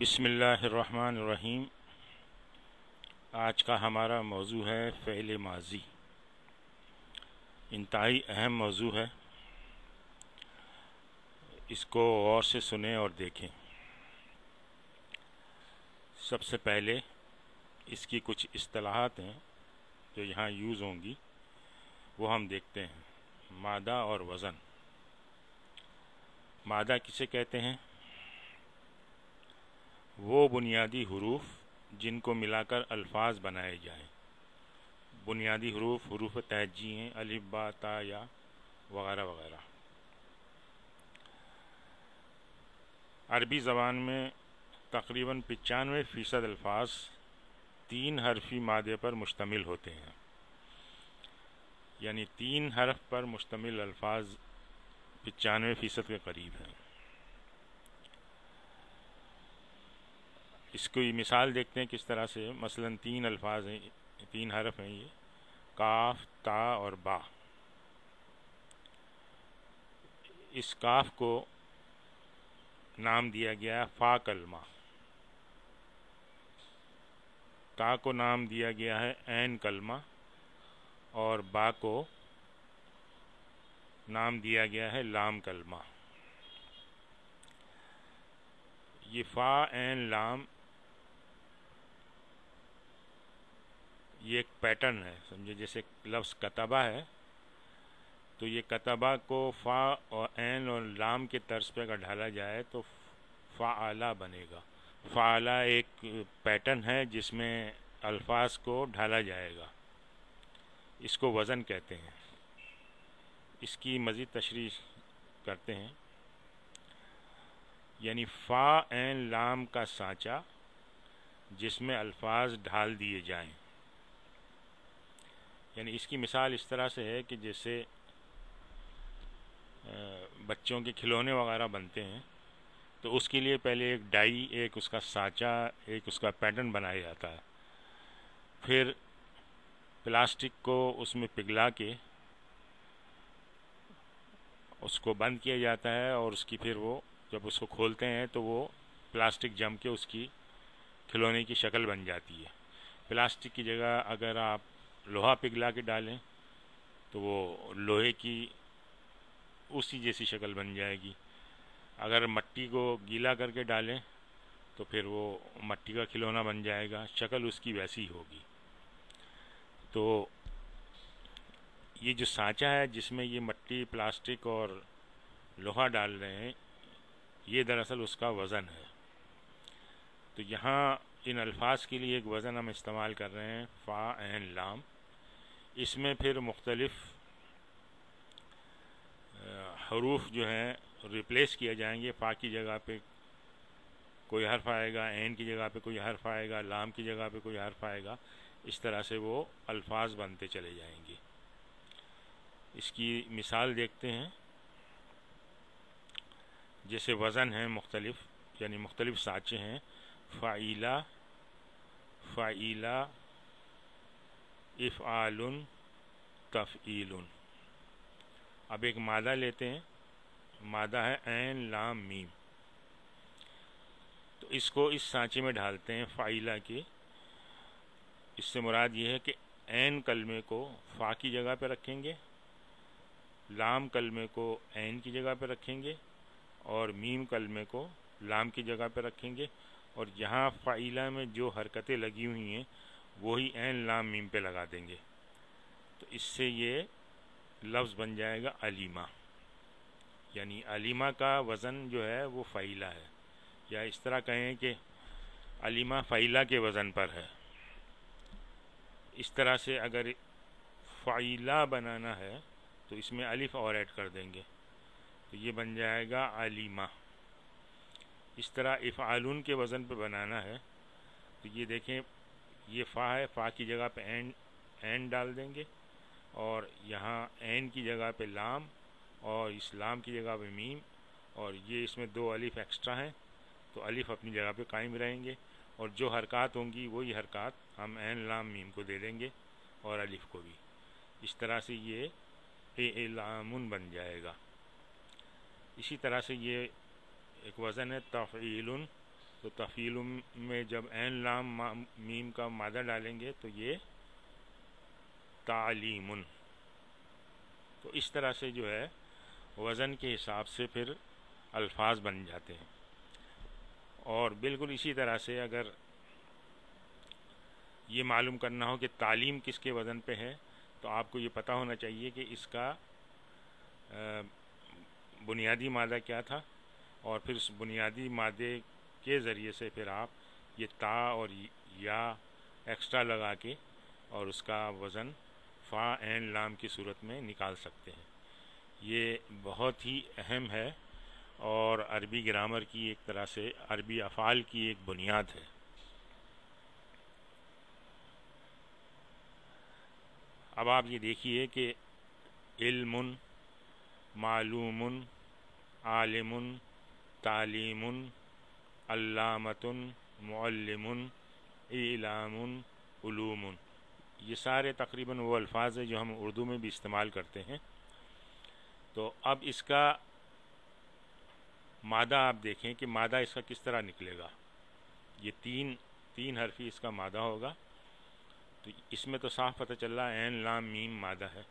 بسم اللہ الرحمن الرحیم۔ آج کا ہمارا موضوع ہے فعل ماضی۔ انتہائی اہم موضوع ہے، اس کو غور سے سنیں اور دیکھیں۔ سب سے پہلے اس کی کچھ اصطلاحات ہیں جو یہاں یوز ہوں گی، وہ ہم دیکھتے ہیں۔ مادہ اور وزن۔ مادہ کسے کہتے ہیں؟ وہ بنیادی حروف جن کو ملا کر الفاظ بنائے جائیں۔ بنیادی حروف حروف تہجی ہیں، الف با تا یا وغیرہ وغیرہ۔ عربی زبان میں تقریباً 95% الفاظ 3 حرفی مادے پر مشتمل ہوتے ہیں، یعنی 3 حرف پر مشتمل الفاظ 95% کے قریب ہیں۔ اس کی مثال دیکھتے ہیں کس طرح سے۔ مثلاً 3 الفاظ ہیں، 3 حرف ہیں، یہ کاف، تا اور با۔ اس کاف کو نام دیا گیا فا کلمہ، تا کو نام دیا گیا ہے عین کلمہ، اور با کو نام دیا گیا ہے لام کلمہ۔ یہ فا عین لام یہ ایک پیٹرن ہے، سمجھے جیسے لفظ کتبہ ہے، تو یہ کتبہ کو فا اور عین اور لام کے طرز پہ اگر ڈھالا جائے تو فعلا بنے گا۔ فعلا ایک پیٹرن ہے جس میں الفاظ کو ڈھالا جائے گا، اس کو وزن کہتے ہیں۔ اس کی مزید تشریح کرتے ہیں، یعنی فا عین لام کا سانچہ جس میں الفاظ ڈھال دیے جائیں۔ یعنی اس کی مثال اس طرح سے ہے کہ جیسے بچوں کے کھلونے وغیرہ بنتے ہیں، تو اس کے لیے پہلے ایک ڈائی، ایک اس کا سانچہ، ایک اس کا پیٹرن بنایا جاتا ہے، پھر پلاسٹک کو اس میں پگھلا کے اس کو بند کیا جاتا ہے، اور اس کی پھر وہ جب اس کو کھولتے ہیں تو وہ پلاسٹک جم کے اس کی کھلونے کی شکل بن جاتی ہے۔ پلاسٹک کی جگہ اگر آپ لوہا پگھلا کے ڈالیں تو وہ لوہے کی اسی جیسی شکل بن جائے گی۔ اگر مٹی کو گیلا کر کے ڈالیں تو پھر وہ مٹی کا کھلونا بن جائے گا، شکل اس کی ویسی ہوگی۔ تو یہ جو سانچہ ہے جس میں یہ مٹی، پلاسٹک اور لوہا ڈال رہے ہیں، یہ دراصل اس کا وزن ہے۔ تو یہاں ان الفاظ کے لیے ایک وزن ہم استعمال کر رہے ہیں، فا عین لام۔ اس میں پھر مختلف حروف جو ہیں ریپلیس کیے جائیں گے۔ فا کی جگہ پہ کوئی حرف آئے گا، عین کی جگہ پہ کوئی حرف آئے گا، لام کی جگہ پہ کوئی حرف آئے گا، اس طرح سے وہ الفاظ بنتے چلے جائیں گے۔ اس کی مثال دیکھتے ہیں، جیسے وزن ہیں مختلف، یعنی مختلف سانچے ہیں، فعیلا، فعیلا، افعال، تفعیل۔ اب ایک مادہ لیتے ہیں، مادہ ہے عین لام میم، تو اس کو اس سانچے میں ڈالتے ہیں فعیلا کے۔ اس سے مراد یہ ہے کہ عین کلمے کو فا کی جگہ پہ رکھیں گے، لام کلمے کو عین کی جگہ پہ رکھیں گے، اور میم کلمے کو لام کی جگہ پہ رکھیں گے، اور یہاں فعیلا میں جو حرکتیں لگی ہوئی ہیں وہی عین لام میم پہ لگا دیں گے، تو اس سے یہ لفظ بن جائے گا علیمہ۔ یعنی علیمہ کا وزن جو ہے وہ فعیلا ہے، یا اس طرح کہیں کہ علیمہ فعیلا کے وزن پر ہے۔ اس طرح سے اگر فعیلا بنانا ہے تو اس میں الف اور ایڈ کر دیں گے، تو یہ بن جائے گا علیمہ۔ اس طرح افعالون کے وزن پہ بنانا ہے تو یہ دیکھیں، یہ فا ہے، فا کی جگہ پہ عین ڈال دیں گے، اور یہاں عین کی جگہ پہ لام، اور اس لام کی جگہ پہ میم، اور یہ اس میں 2 الف ایکسٹرا ہیں تو الف اپنی جگہ پہ قائم رہیں گے، اور جو حرکات ہوں گی وہی حرکات ہم عین لام میم کو دے دیں گے، اور الف کو بھی۔ اس طرح سے یہ اعلام بن جائے گا۔ اسی طرح سے یہ ایک وزن ہے تفعیل، تو تفعیل میں جب عین لام میم کا مادہ ڈالیں گے تو یہ تعلیم. تو اس طرح سے جو ہے وزن کے حساب سے پھر الفاظ بن جاتے ہیں. اور بالکل اسی طرح سے اگر یہ معلوم کرنا ہو کہ تعلیم کس کے وزن پہ ہے تو آپ کو یہ پتہ ہونا چاہیے کہ اس کا بنیادی مادہ کیا تھا، اور پھر اس بنیادی مادے کے ذریعے سے پھر آپ یہ تا اور یا ایکسٹرا لگا کے اور اس کا وزن فا عین لام کی صورت میں نکال سکتے ہیں. یہ بہت ہی اہم ہے اور عربی گرامر کی ایک طرح سے عربی افعال کی ایک بنیاد ہے. اب آپ یہ دیکھیے کہ علم، معلوم، عالم، تعلیم، علامۃ، معلم، اعلام، علوم، یہ سارے تقریباً وہ الفاظ ہیں جو ہم اردو میں بھی استعمال کرتے ہیں. تو اب اس کا مادہ آپ دیکھیں کہ مادہ اس کا کس طرح نکلے گا. یہ تین حرفی اس کا مادہ ہوگا. تو اس میں تو صاف پتہ چل رہا ہے عین لام میم مادہ ہے.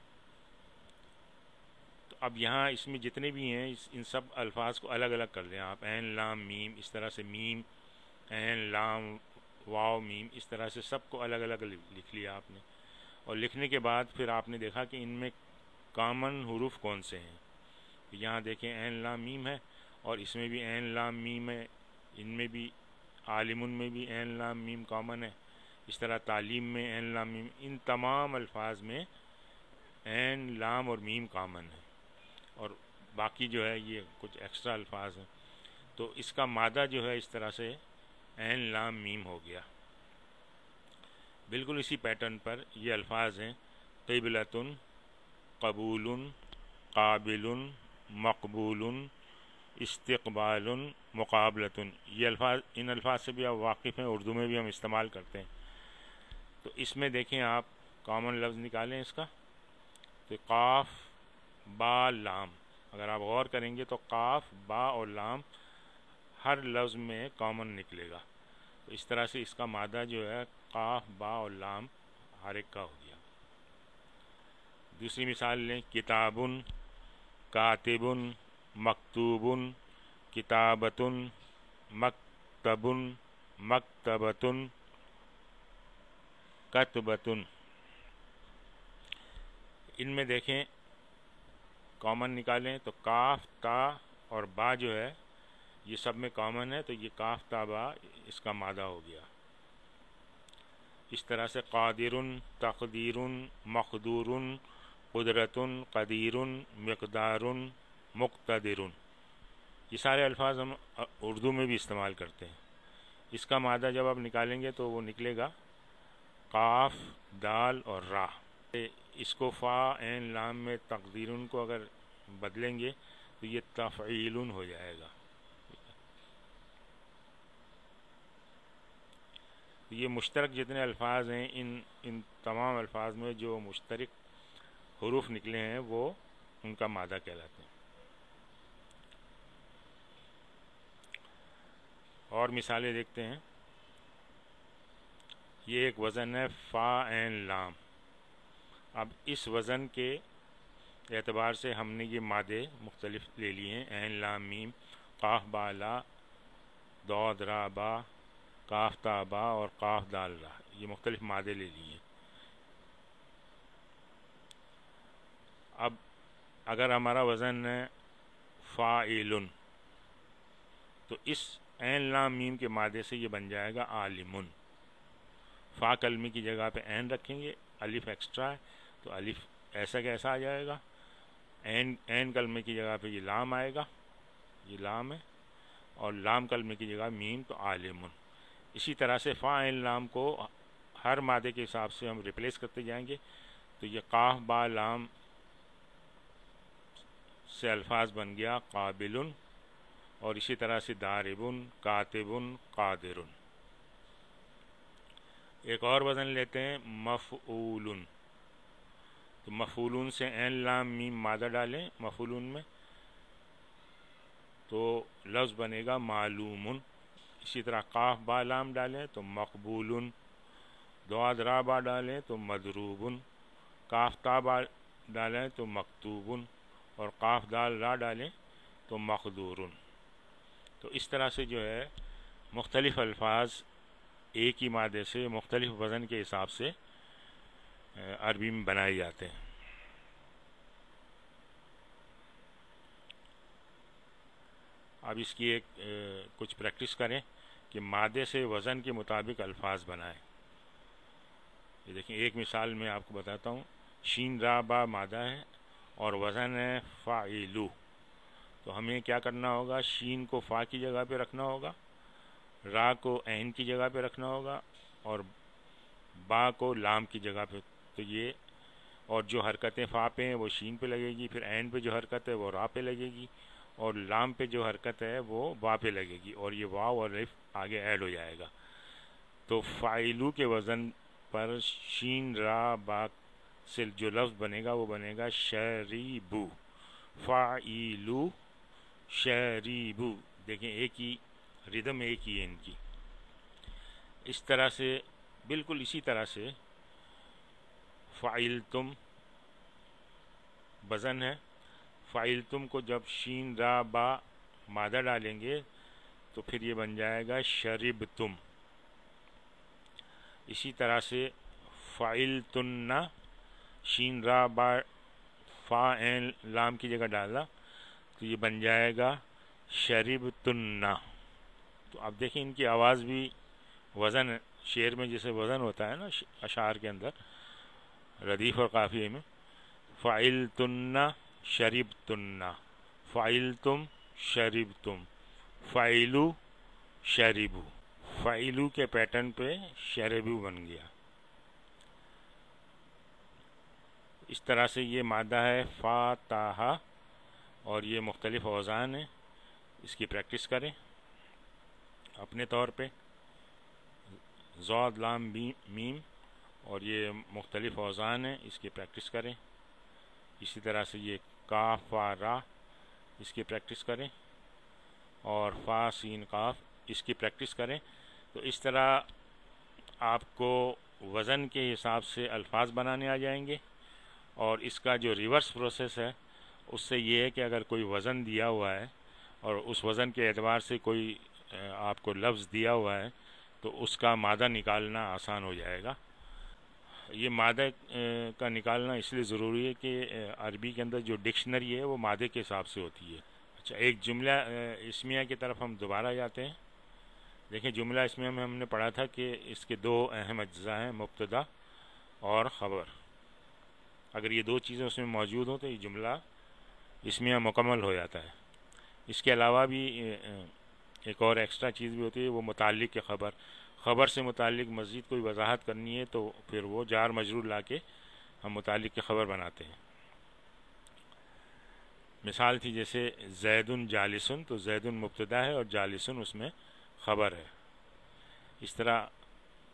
تو اب یہاں اس میں جتنے بھی ہیں ان سب الفاظ کو الگ الگ کر لیں آپ. عین لام میم، اس طرح سے میم عین لام واو میم، اس طرح سے سب کو الگ الگ لکھ لیا آپ نے. اور لکھنے کے بعد پھر آپ نے دیکھا کہ ان میں کامن حروف کون سے ہیں. یہاں دیکھیں عین لام میم ہے اور اس میں بھی عین لام میم ہے. ان میں بھی عالم میں بھی عین لام میم کامن ہے. اس طرح تعلیم میں عین لام میم. ان تمام الفاظ میں عین لام اور میم کامن ہے، اور باقی جو ہے یہ کچھ ایکسٹرا الفاظ ہیں. تو اس کا مادہ جو ہے اس طرح سے عین لام میم ہو گیا. بالکل اسی پیٹرن پر یہ الفاظ ہیں قبلۃ، قبول، قابل، مقبول، استقبال، مقابلۃ. یہ الفاظ، ان الفاظ سے بھی آپ واقف ہیں، اردو میں بھی ہم استعمال کرتے ہیں. تو اس میں دیکھیں آپ کامن لفظ نکالیں اس کا. تو قاف، با، لام. اگر آپ غور کریں گے تو قاف، با اور لام ہر لفظ میں کامن نکلے گا. تو اس طرح سے اس کا مادہ جو ہے قاف، با اور لام ہر ایک کا ہو گیا. دوسری مثال لیں کتاب، کاتب، مکتوب، کتابۃ، مکتب، مکتبۃ، کتبۃ. ان میں دیکھیں کامن نکالیں تو کاف، تا اور با جو ہے یہ سب میں کامن ہے. تو یہ کاف، تا، با اس کا مادہ ہو گیا. اس طرح سے قادر، تقدیر، مقدور، قدرت، قدیر، مقدار، مقتدر. یہ سارے الفاظ ہم اردو میں بھی استعمال کرتے ہیں. اس کا مادہ جب آپ نکالیں گے تو وہ نکلے گا قاف، دال اور را. اس کو فا عین لام میں تقدیر کو اگر بدلیں گے تو یہ تفعیل ہو جائے گا. یہ مشترک جتنے الفاظ ہیں ان تمام الفاظ میں جو مشترک حروف نکلے ہیں وہ ان کا مادہ کہلاتے ہیں. اور مثالیں دیکھتے ہیں. یہ ایک وزن ہے فا عین لام. اب اس وزن کے اعتبار سے ہم نے یہ مادے مختلف لے لیے ہیں. عین لام میم، قاف، با، لا، ضاد، را، با، کاف، تا، با اور قاف، دال، را. یہ مختلف مادے لے لیے. اب اگر ہمارا وزن ہے فاعل تو اس عین لام میم کے مادے سے یہ بن جائے گا عالم. فا کلمے کی جگہ پہ عین رکھیں گے، الف ایکسٹرا ہے تو الف ایسا کیسا آ جائے گا. عین کلمے کی جگہ پہ یہ لام آئے گا، یہ لام ہے، اور لام کلمے کی جگہ میم تو عالم. اسی طرح سے فا عین لام کو ہر مادے کے حساب سے ہم ریپلیس کرتے جائیں گے. تو یہ قاف، با، لام سے الفاظ بن گیا قابل، اور اسی طرح سے دارب، کاتب، قادر. ایک اور وزن لیتے ہیں مفعول. تو مفعولون سے عین لام میم مادہ ڈالیں مفعولون میں تو لفظ بنے گا معلوم. اسی طرح قاف با لام ڈالیں تو مقبول، دعاد را با ڈالیں تو مضروب، کاف تا با ڈالیں تو مکتوب، اور قاف دال را ڈالیں تو مقدور۔ تو اس طرح سے جو ہے مختلف الفاظ ایک ہی مادے سے مختلف وزن کے حساب سے عربی میں بنائے جاتے ہیں۔ اب اس کی ایک کچھ پریکٹس کریں کہ مادے سے وزن کے مطابق الفاظ بنائیں۔ یہ دیکھیں ایک مثال میں آپ کو بتاتا ہوں۔ شین را با مادہ ہے اور وزن ہے فاعلو، تو ہمیں کیا کرنا ہوگا؟ شین کو فا کی جگہ پہ رکھنا ہوگا، را کو عین کی جگہ پہ رکھنا ہوگا، اور با کو لام کی جگہ پہ۔ تو یہ اور جو حرکتیں فا پہ ہیں وہ شین پہ لگے گی، پھر عین پہ جو حرکت ہے وہ را پہ لگے گی، اور لام پہ جو حرکت ہے وہ با پہ لگے گی، اور یہ واو اور الف آگے ایڈ ہو جائے گا۔ تو فاعلو کے وزن پر شین را با سے جو لفظ بنے گا وہ بنے گا شریبو، فاعلو شریبو۔ دیکھیں ایک ہی ردم ایک ہی ہے ان کی۔ اس طرح سے بالکل اسی طرح سے فعلتم وزن ہے، فعلتم کو جب شین را با مادہ ڈالیں گے تو پھر یہ بن جائے گا شربتم۔ اسی طرح سے فعلتن، شین را با فا عین لام کی جگہ ڈالا تو یہ بن جائے گا شربتن۔ تو اب دیکھیں ان کی آواز بھی وزن، شعر میں جیسے وزن ہوتا ہے نا اشعار کے اندر ردیف اور قافیے میں، فعلتن شربتن، فعلتم شربتم، فعلو شربو، فعلو کے پیٹرن پہ شربو بن گیا۔ اس طرح سے یہ مادہ ہے فاتحہ، اور یہ مختلف اوزان ہیں، اس کی پریکٹس کریں اپنے طور پہ۔ ضاد لام میم، اور یہ مختلف اوزان ہیں، اس کی پریکٹس کریں۔ اسی طرح سے یہ کاف فا را، اس کی پریکٹس کریں، اور فا سین قاف، اس کی پریکٹس کریں۔ تو اس طرح آپ کو وزن کے حساب سے الفاظ بنانے آ جائیں گے۔ اور اس کا جو ریورس پروسیس ہے اس سے یہ ہے کہ اگر کوئی وزن دیا ہوا ہے اور اس وزن کے اعتبار سے کوئی آپ کو لفظ دیا ہوا ہے تو اس کا مادہ نکالنا آسان ہو جائے گا۔ یہ مادہ کا نکالنا اس لیے ضروری ہے کہ عربی کے اندر جو ڈکشنری ہے وہ مادے کے حساب سے ہوتی ہے۔ اچھا، ایک جملہ اسمیہ کی طرف ہم دوبارہ جاتے ہیں۔ دیکھیں جملہ اسمیہ میں ہم نے پڑھا تھا کہ اس کے دو اہم اجزاء ہیں، مبتدا اور خبر۔ اگر یہ دو چیزیں اس میں موجود ہوں تو یہ جملہ اسمیہ مکمل ہو جاتا ہے۔ اس کے علاوہ بھی ایک اور ایکسٹرا چیز بھی ہوتی ہے، وہ متعلق کے خبر۔ خبر سے متعلق مزید کوئی وضاحت کرنی ہے تو پھر وہ جار مجرور لا کے ہم متعلق کے خبر بناتے ہیں۔ مثال تھی جیسے زیدن جالسن، تو زیدن مبتدا ہے اور جالسن اس میں خبر ہے۔ اس طرح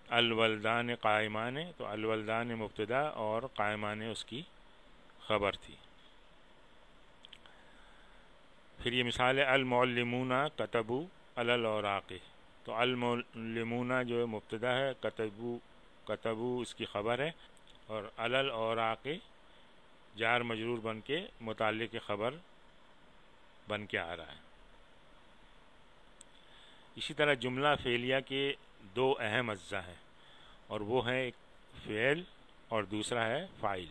الولدان قائمان، تو الولدان مبتدا اور قائمان اس کی خبر تھی۔ پھر یہ مثال ہے المعلمون کتبوا علی الاوراق، تو المعلمون جو ہے مبتدا ہے، کتبوا اس کی خبر ہے، اور علی الاوراق جار مجرور بن کے متعلق خبر بن کے آ رہا ہے۔ اسی طرح جملہ فعلیہ کے دو اہم اجزاء ہیں، اور وہ ہیں ایک فعل اور دوسرا ہے فاعل۔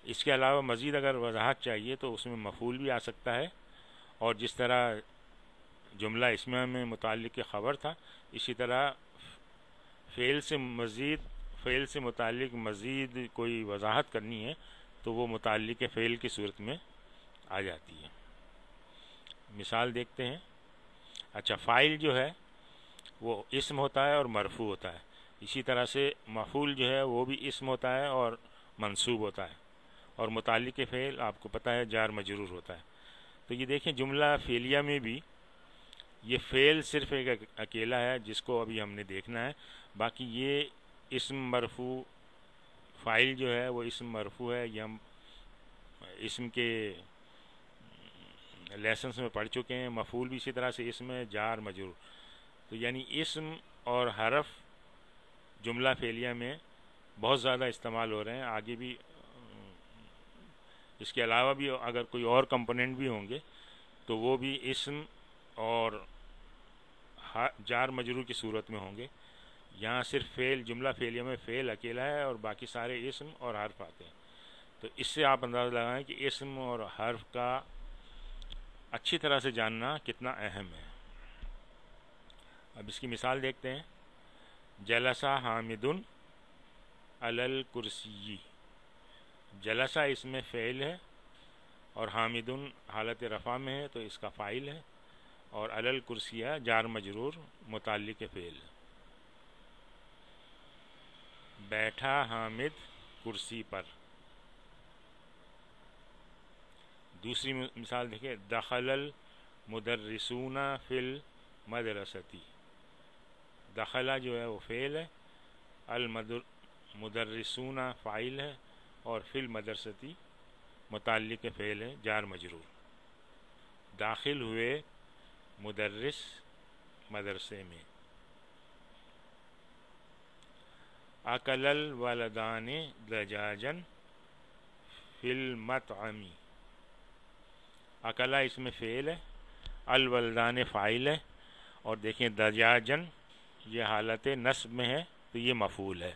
اس کے علاوہ مزید اگر وضاحت چاہیے تو اس میں مفعول بھی آ سکتا ہے، اور جس طرح جملہ اسمیہ میں متعلق کی خبر تھا اسی طرح فعل سے متعلق مزید کوئی وضاحت کرنی ہے تو وہ متعلق فعل کی صورت میں آ جاتی ہے۔ مثال دیکھتے ہیں۔ اچھا، فاعل جو ہے وہ اسم ہوتا ہے اور مرفوع ہوتا ہے، اسی طرح سے مفعول جو ہے وہ بھی اسم ہوتا ہے اور منصوب ہوتا ہے، اور متعلق فعل آپ کو پتہ ہے جار مجرور ہوتا ہے۔ تو یہ دیکھیں جملہ فعلیہ میں بھی یہ فعل صرف ایک اکیلا ہے جس کو ابھی ہم نے دیکھنا ہے، باقی یہ اسم مرفوع، فاعل جو ہے وہ اسم مرفوع ہے، یا اسم کے لیسنس میں پڑھ چکے ہیں. مفعول بھی اسی طرح سے اسم ہے, جار مجرور. تو یعنی اسم اور حرف جملہ فعلیہ میں بہت زیادہ استعمال ہو رہے ہیں. آگے بھی اس کے علاوہ بھی اگر کوئی اور کمپوننٹ بھی ہوں گے تو وہ بھی اسم اور جار مجرور کی صورت میں ہوں گے. یہاں صرف فعل, جملہ فعلیہ میں فعل اکیلا ہے اور باقی سارے اسم اور حرف آتے ہیں. تو اس سے آپ اندازہ لگائیں کہ اسم اور حرف کا اچھی طرح سے جاننا کتنا اہم ہے. اب اس کی مثال دیکھتے ہیں. جلسہ حامد علی الکرسی. جلسہ اس میں فعل ہے اور حامد حالت رفع میں ہے تو اس کا فاعل ہے, اور علی الکرسیہ جار مجرور متعلق فعل. بیٹھا حامد کرسی پر. دوسری مثال دیکھیں. دخل المدرسون فی المدرستی. دخلہ جو ہے وہ فعل ہے, المدرسون فاعل ہے, اور فی المدرستی متعلق فعل ہے جار مجرور. داخل ہوئے مدرس مدرسے میں. اکل الولدان دجاجا فی المطعم. اکلا اس میں فعل ہے, الولدان فاعل ہے, اور دیکھیں دجاجن یہ حالت نصب میں ہے تو یہ مفعول ہے.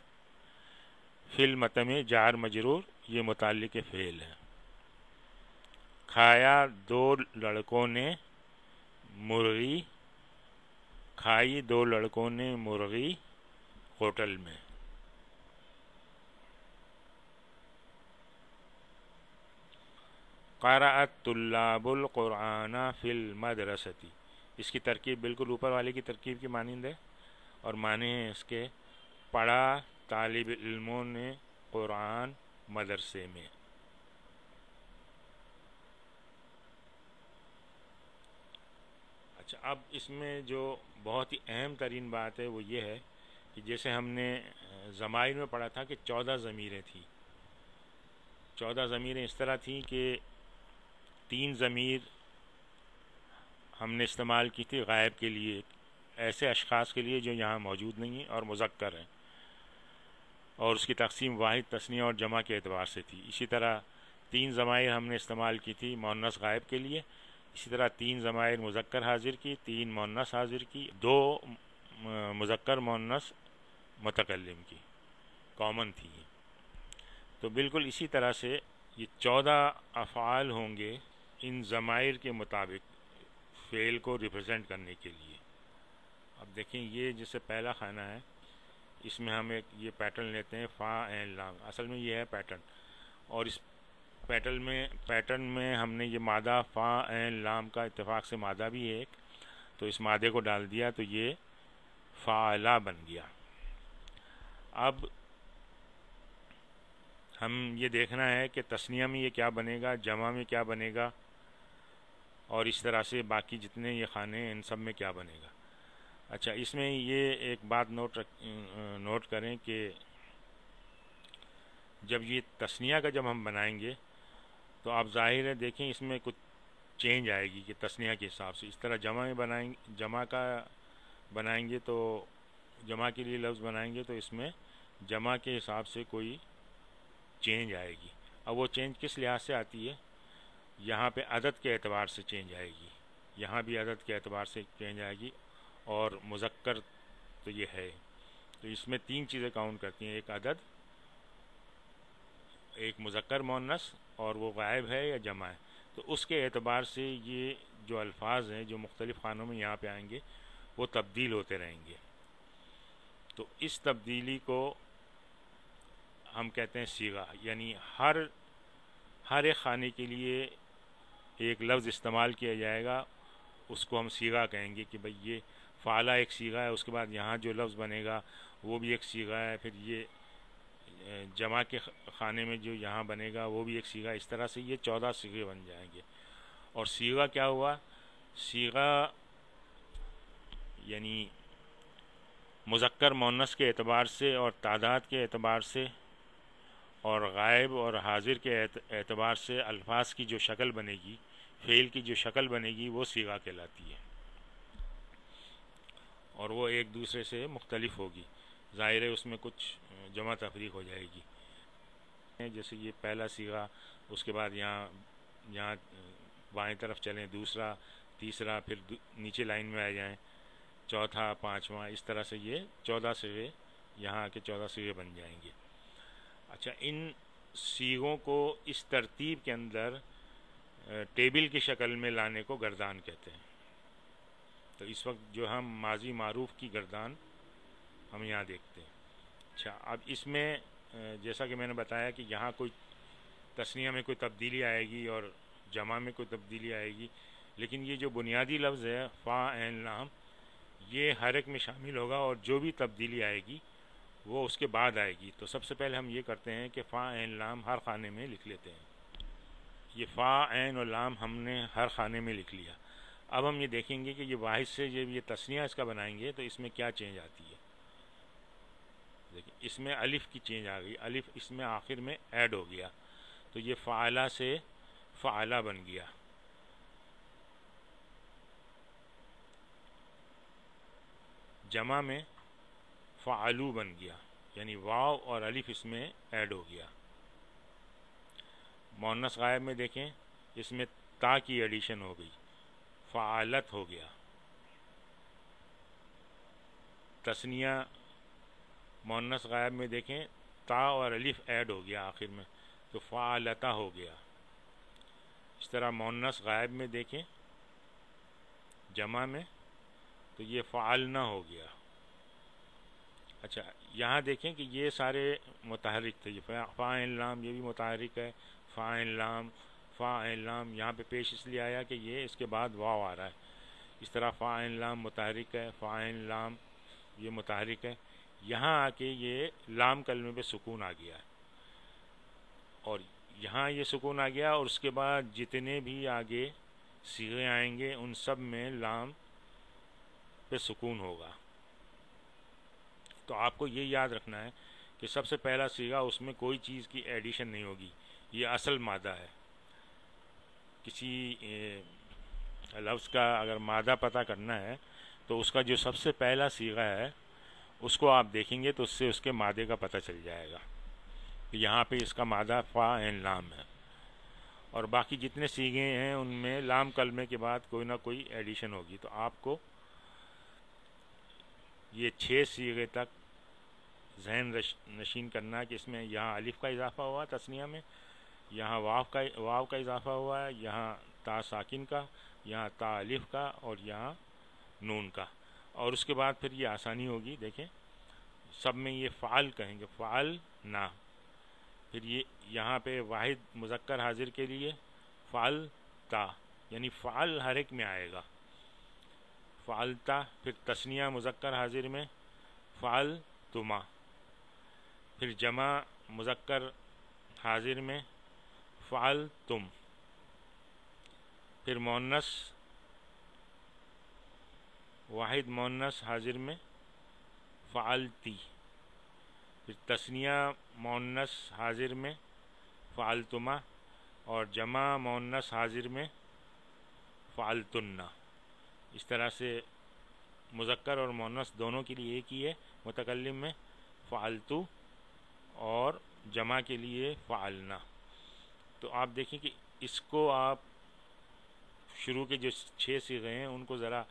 فی المطعم جار مجرور یہ متعلق فعل ہے. کھایا دو لڑکوں نے مرغی. کھائی دو لڑکوں نے مرغی ہوٹل میں. قرأت طلاب القرآن فی المدرستی. اس کی ترکیب بالکل اوپر والے کی ترکیب کی مانند ہے, اور معنی ہیں اس کے پڑھا طالب علموں نے قرآن مدرسے میں. اچھا, اب اس میں جو بہت ہی اہم ترین بات ہے وہ یہ ہے کہ جیسے ہم نے ضمائر میں پڑھا تھا کہ 14 ضمیریں تھیں. 14 ضمیریں اس طرح تھیں کہ 3 ضمیر ہم نے استعمال کی تھی غائب کے لیے, ایسے اشخاص کے لیے جو یہاں موجود نہیں ہیں اور مذکر ہیں, اور اس کی تقسیم واحد, تثنیہ اور جمع کے اعتبار سے تھی. اسی طرح 3 ضمائر ہم نے استعمال کی تھی مؤنث غائب کے لیے. اسی طرح 3 ضمائر مذکر حاضر کی, 3 مؤنث حاضر کی, 2 مذکر مؤنث متکلم کی کامن تھی. تو بالکل اسی طرح سے یہ 14 افعال ہوں گے ان ضمائر کے مطابق فعل کو ریپرزینٹ کرنے کے لیے. اب دیکھیں یہ جیسے پہلا خانہ ہے, اس میں ہم ایک یہ پیٹرن لیتے ہیں فا عین لام. اصل میں یہ ہے پیٹرن, اور اس پیٹرن میں ہم نے یہ مادہ فا عین لام کا اتفاق سے مادہ بھی ہے ایک, تو اس مادے کو ڈال دیا تو یہ فاعلہ بن گیا. اب ہم یہ دیکھنا ہے کہ تثنیہ میں یہ کیا بنے گا, جمع میں کیا بنے گا, اور اس طرح سے باقی جتنے یہ خانے ہیں ان سب میں کیا بنے گا. اچھا, اس میں یہ ایک بات نوٹ کریں کہ جب یہ تثنیہ کا جب ہم بنائیں گے تو آپ ظاہر ہے دیکھیں اس میں کچھ چینج آئے گی کہ تثنیہ کے حساب سے. اس طرح جمع کا بنائیں گے تو جمع کے لیے لفظ بنائیں گے تو اس میں جمع کے حساب سے کوئی چینج آئے گی. اب وہ چینج کس لحاظ سے آتی ہے, یہاں پہ عدد کے اعتبار سے چینج آئے گی, یہاں بھی عدد کے اعتبار سے چینج آئے گی, اور مذکر تو یہ ہے. تو اس میں 3 چیزیں کاؤنٹ کرتی ہیں, ایک عدد, ایک مذکر مؤنث, اور وہ غائب ہے یا جمع ہے. تو اس کے اعتبار سے یہ جو الفاظ ہیں جو مختلف خانوں میں یہاں پہ آئیں گے وہ تبدیل ہوتے رہیں گے. تو اس تبدیلی کو ہم کہتے ہیں صیغہ, یعنی ہر ایک خانے کے لیے ایک لفظ استعمال کیا جائے گا, اس کو ہم صیغہ کہیں گے کہ بھئی یہ فعلہ ایک صیغہ ہے, اس کے بعد یہاں جو لفظ بنے گا وہ بھی ایک صیغہ ہے, پھر یہ جمع کے خانے میں جو یہاں بنے گا وہ بھی ایک صیغہ. اس طرح سے یہ 14 صیغے بن جائیں گے. اور صیغہ کیا ہوا, صیغہ یعنی مذکر مؤنث کے اعتبار سے اور تعداد کے اعتبار سے اور غائب اور حاضر کے اعتبار سے الفاظ کی جو شکل بنے گی فعل کی جو شکل بنے گی وہ صیغہ کہلاتی ہے، اور وہ ایک دوسرے سے مختلف ہوگی، ظاہر ہے اس میں کچھ جمع تفریق ہو جائے گی، جیسے یہ پہلا صیغہ، اس کے بعد یہاں بائیں طرف چلیں دوسرا، تیسرا، پھر نیچے لائن میں آ جائیں چوتھا، پانچواں، اس طرح سے یہ 14 صیغے، یہاں آ کے 14 صیغے بن جائیں گے۔ اچھا، ان صیغوں کو اس ترتیب کے اندر ٹیبل کی شکل میں لانے کو گردان کہتے ہیں۔ تو اس وقت جو ہم ماضی معروف کی گردان ہم یہاں دیکھتے ہیں۔ اچھا، اب اس میں جیسا کہ میں نے بتایا کہ یہاں کوئی تثنیہ میں کوئی تبدیلی آئے گی اور جمع میں کوئی تبدیلی آئے گی، لیکن یہ جو بنیادی لفظ ہے فا عین لام، یہ ہر ایک میں شامل ہوگا، اور جو بھی تبدیلی آئے گی وہ اس کے بعد آئے گی۔ تو سب سے پہلے ہم یہ کرتے ہیں کہ فا عین لام ہر خانے میں لکھ لیتے ہیں۔ یہ فا عین اور لام ہم نے ہر خانے میں لکھ لیا۔ اب ہم یہ دیکھیں گے کہ یہ واحد سے جب یہ تثنیہ اس کا بنائیں گے تو اس میں کیا چینج آتی ہے۔ دیکھیں، اس میں الف کی چینج آ گئی، الف اس میں آخر میں ایڈ ہو گیا، تو یہ فعلہ سے فعلہ بن گیا۔ جمع میں فعلو بن گیا، یعنی واو اور الف اس میں ایڈ ہو گیا۔ مؤنث غائب میں دیکھیں، اس میں تا کی ایڈیشن ہو گئی، فعالت ہو گیا۔ تثنیہ مؤنث غائب میں دیکھیں، تا اور الف ایڈ ہو گیا آخر میں، تو فعالتا ہو گیا۔ اس طرح مؤنث غائب میں دیکھیں جمع میں، تو یہ فعلنا ہو گیا۔ اچھا، یہاں دیکھیں کہ یہ سارے متحرک تھے، یہ فا عین لام یہ بھی متحرک ہے، فا عین لام، فا عین لام یہاں پہ پیش اس لیے آیا کہ یہ اس کے بعد واو آ رہا ہے۔ اس طرح فا عین لام متحرک ہے، فا عین لام یہ متحرک ہے۔ یہاں آ کے یہ لام کلمے پہ سکون آ گیا ہے، اور یہاں یہ سکون آ گیا، اور اس کے بعد جتنے بھی آگے صیغے آئیں گے ان سب میں لام پہ سکون ہوگا۔ تو آپ کو یہ یاد رکھنا ہے کہ سب سے پہلا صیغہ اس میں کوئی چیز کی ایڈیشن نہیں ہوگی، یہ اصل مادہ ہے۔ کسی لفظ کا اگر مادہ پتہ کرنا ہے تو اس کا جو سب سے پہلا صیغہ ہے اس کو آپ دیکھیں گے تو اس سے اس کے مادے کا پتہ چل جائے گا۔ یہاں پہ اس کا مادہ فا عین لام ہے، اور باقی جتنے صیغے ہیں ان میں لام کلمے کے بعد کوئی نہ کوئی ایڈیشن ہوگی۔ تو آپ کو یہ 6 صیغے تک ذہن نشین کرنا ہے کہ اس میں یہاں الف کا اضافہ ہوا تثنیہ میں، یہاں واو کا اضافہ ہوا ہے، یہاں تا ساکن کا، یہاں تا الف کا، اور یہاں نون کا، اور اس کے بعد پھر یہ آسانی ہوگی۔ دیکھیں سب میں یہ فعل کہیں گے، فعل نہ، پھر یہ یہاں پہ واحد مذکر حاضر کے لیے فعل تا، یعنی فعل ہر ایک میں آئے گا، فعلتا، پھر تثنیہ مذکر حاضر میں فعل تما، پھر جمع مذکر حاضر میں فعل تم، پھر مؤنث واحد مؤنث حاضر میں فعلتی، پھر تثنیہ مؤنث حاضر میں فعلتما، اور جمع مؤنث حاضر میں فعلتن۔ اس طرح سے مذکر اور مؤنث دونوں کے لیے ایک ہی ہے، متکلم میں فعلتو اور جمع کے لیے فعلنا۔ تو آپ دیکھیں کہ اس کو آپ شروع کے جو 6 صیغے ہیں ان کو ذرا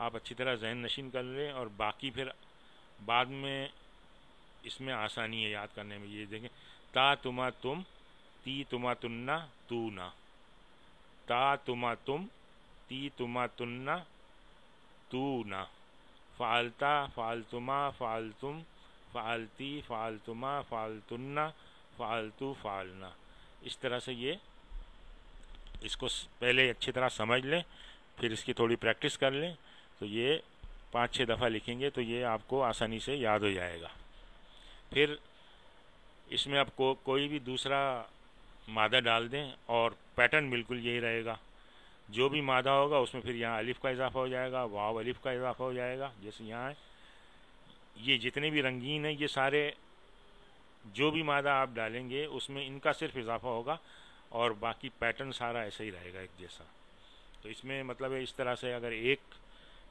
آپ اچھی طرح ذہن نشین کر لیں، اور باقی پھر بعد میں اس میں آسانی ہے یاد کرنے میں۔ یہ دیکھیں، تا تما تم، تی تما تننا، تو نا، تا تما تم، تی تما تننا، تو نا، فعلتا، فعلتما، فعلتم، فعلتی، فعلتما، فعلتنا، فعلتو، فعلنا۔ اس طرح سے یہ اس کو پہلے اچھی طرح سمجھ لیں، پھر اس کی تھوڑی پریکٹس کر لیں، تو یہ 5-6 دفعہ لکھیں گے تو یہ آپ کو آسانی سے یاد ہو جائے گا۔ پھر اس میں آپ کو کوئی بھی دوسرا مادہ ڈال دیں اور پیٹرن بالکل یہی رہے گا، جو بھی مادہ ہوگا اس میں پھر یہاں الف کا اضافہ ہو جائے گا، واو الف کا اضافہ ہو جائے گا، جیسے یہاں ہے۔ یہ جتنے بھی رنگین ہیں یہ سارے جو بھی مادہ آپ ڈالیں گے اس میں ان کا صرف اضافہ ہوگا، اور باقی پیٹرن سارا ایسا ہی رہے گا ایک جیسا۔ تو اس میں مطلب ہے اس طرح سے اگر ایک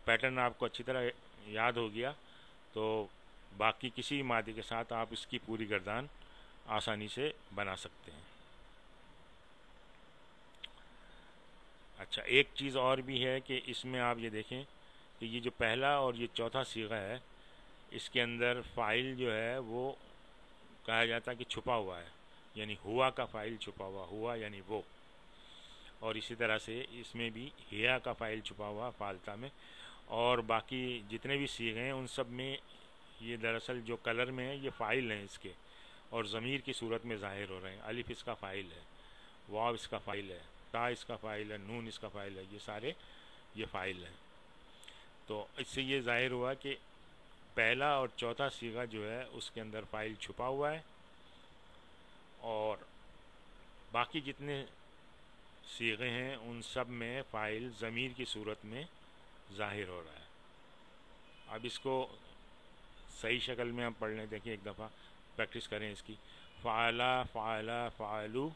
پیٹرن آپ کو اچھی طرح یاد ہو گیا تو باقی کسی مادے کے ساتھ آپ اس کی پوری گردان آسانی سے بنا سکتے ہیں۔ اچھا، ایک چیز اور بھی ہے کہ اس میں آپ یہ دیکھیں کہ یہ جو پہلا اور یہ چوتھا صیغہ ہے، اس کے اندر فاعل جو ہے وہ کہا جاتا ہے کہ چھپا ہوا ہے، یعنی ہوا کا فاعل چھپا ہوا، ہوا یعنی وہ، اور اسی طرح سے اس میں بھی ہیا کا فاعل چھپا ہوا فالتا میں، اور باقی جتنے بھی صیغے ہیں ان سب میں یہ دراصل جو کلر میں ہے یہ فاعل ہیں اس کے، اور ضمیر کی صورت میں ظاہر ہو رہے ہیں۔ الف اس کا فاعل ہے، واو اس کا فاعل ہے، تا اس کا فاعل ہے، نون اس کا فاعل ہے، یہ سارے یہ فاعل ہیں۔ تو اس سے یہ ظاہر ہوا کہ پہلا اور چوتھا صیغہ جو ہے اس کے اندر فاعل چھپا ہوا ہے، اور باقی جتنے صیغے ہیں ان سب میں فاعل ضمیر کی صورت میں ظاہر ہو رہا ہے۔ اب اس کو صحیح شکل میں ہم پڑھ لیں، دیکھیں ایک دفعہ پریکٹس کریں اس کی۔ فعلا فعلا فعلو،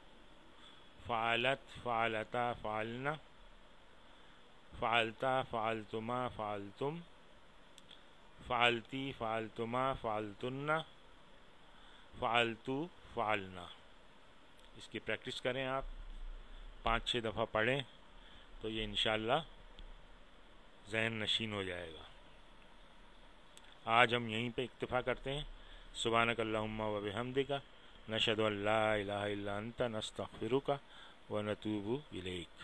فعلت فعلتا فعلنا، فعلتا فعلتما فعلتم، فعلتی فعلتما فعلتن، فعلتو فعلنا۔ اس کی پریکٹس کریں آپ، 5-6 دفعہ پڑھیں تو یہ انشاءاللہ ذہن نشین ہو جائے گا۔ آج ہم یہیں پہ اکتفا کرتے ہیں۔ سبحانک اللہم و بحمدک، نشہد ان لا الہ الا انت، نستغفرک و نتوب الیک۔